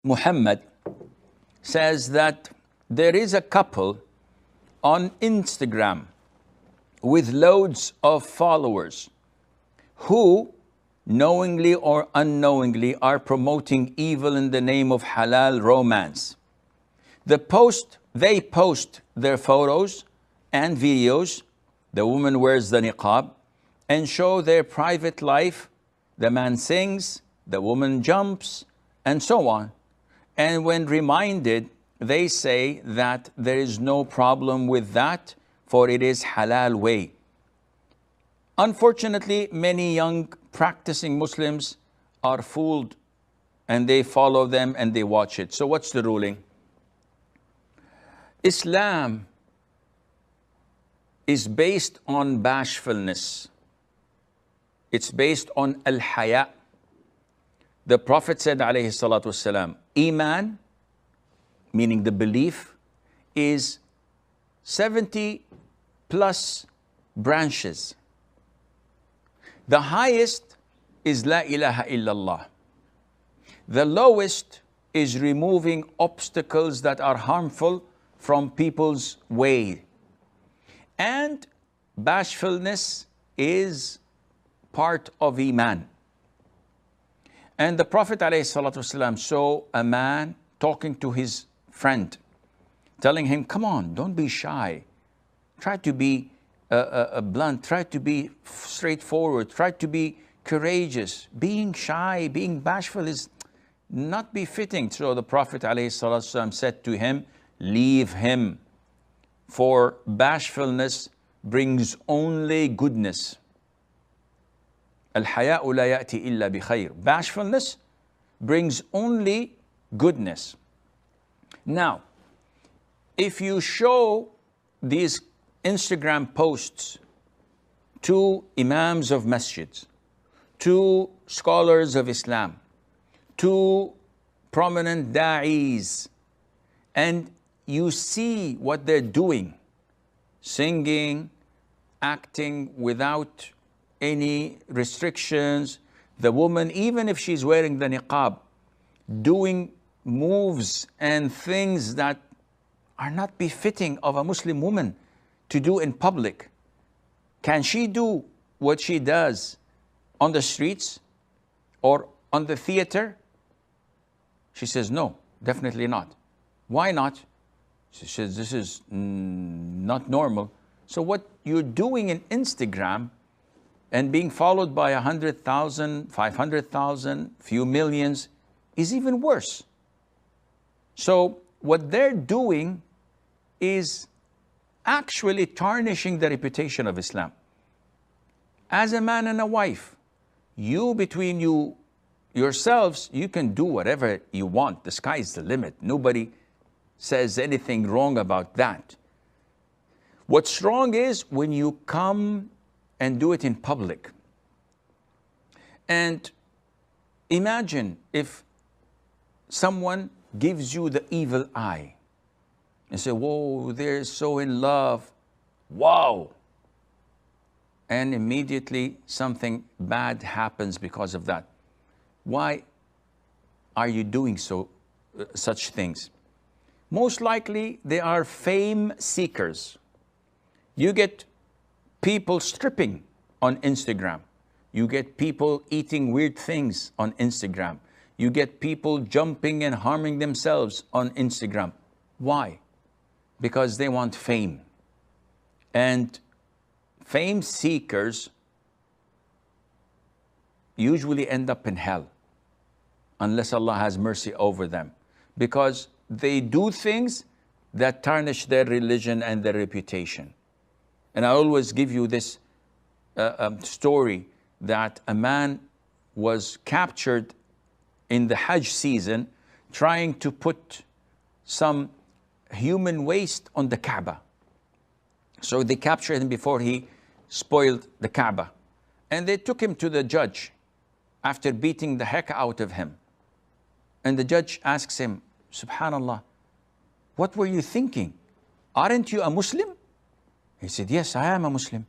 Muhammad says that there is a couple on Instagram with loads of followers who knowingly or unknowingly are promoting evil in the name of halal romance. They post their photos and videos. The woman wears the niqab and show their private life. The man sings, the woman jumps, and so on. And when reminded, they say that there is no problem with that, for it is halal way. Unfortunately, many young practicing Muslims are fooled and they follow them and they watch it. So what's the ruling? Islam is based on bashfulness. It's based on al-haya. The Prophet said, alayhi salatu wasalam, Iman, meaning the belief, is 70 plus branches. The highest is La ilaha illallah. The lowest is removing obstacles that are harmful from people's way. And bashfulness is part of Iman. And the Prophet ﷺ saw a man talking to his friend, telling him, come on, don't be shy. Try to be blunt, try to be straightforward, try to be courageous. Being shy, being bashful is not befitting. So the Prophet ﷺ said to him, leave him, for bashfulness brings only goodness. Al-haya'u la ya'ti illa bi khayr. Bashfulness brings only goodness. Now, if you show these Instagram posts to imams of masjids, to scholars of Islam, to prominent da'is, and you see what they're doing, singing, acting without any restrictions, the woman, even if she's wearing the niqab, doing moves and things that are not befitting of a Muslim woman to do in public. Can she do what she does on the streets or on the theater? She says, no, definitely not. Why not? She says, this is not normal. So what you're doing in Instagram and being followed by 100,000, 500,000, few millions is even worse. So what they're doing is actually tarnishing the reputation of Islam. As a man and a wife, between yourselves, you can do whatever you want. The sky is the limit. Nobody says anything wrong about that. What's wrong is when you come and do it in public. And imagine if someone gives you the evil eye and say, whoa, they're so in love. Wow. And immediately something bad happens because of that. Why are you doing such things? Most likely they are fame seekers. You get people stripping on Instagram. You get people eating weird things on Instagram. You get people jumping and harming themselves on Instagram. Why? Because they want fame. And fame seekers usually end up in hell unless Allah has mercy over them, because they do things that tarnish their religion and their reputation. And I always give you this story that a man was captured in the Hajj season trying to put some human waste on the Kaaba. So they captured him before he spoiled the Kaaba. And they took him to the judge after beating the heck out of him. And the judge asks him, Subhanallah, what were you thinking? Aren't you a Muslim? He said, yes, I am a Muslim.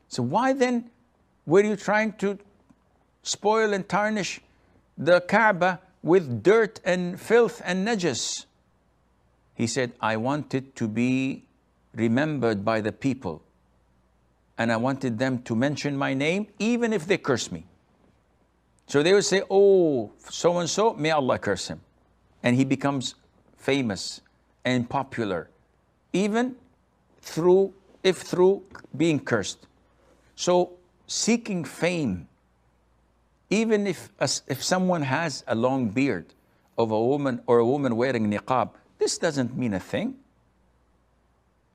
So why then were you trying to spoil and tarnish the Kaaba with dirt and filth and najas. He said, I wanted to be remembered by the people. And I wanted them to mention my name, even if they curse me. So they would say, oh, so-and-so, may Allah curse him. And he becomes famous and popular, even through being cursed. So seeking fame, even if someone has a long beard of a woman or a woman wearing niqab, this doesn't mean a thing.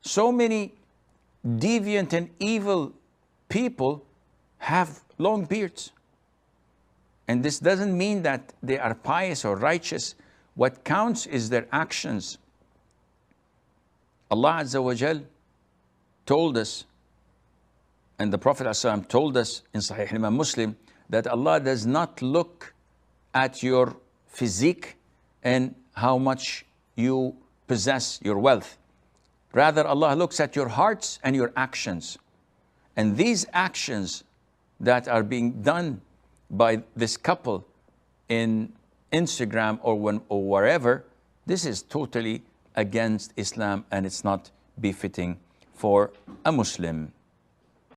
So many deviant and evil people have long beards. And this doesn't mean that they are pious or righteous. What counts is their actions. Allah Azza wa Jal told us, and the Prophet ﷺ told us in Sahih Imam Muslim, that Allah does not look at your physique and how much you possess, your wealth. Rather, Allah looks at your hearts and your actions. And these actions that are being done by this couple in Instagram or wherever, this is totally against Islam and it's not befitting for a Muslim.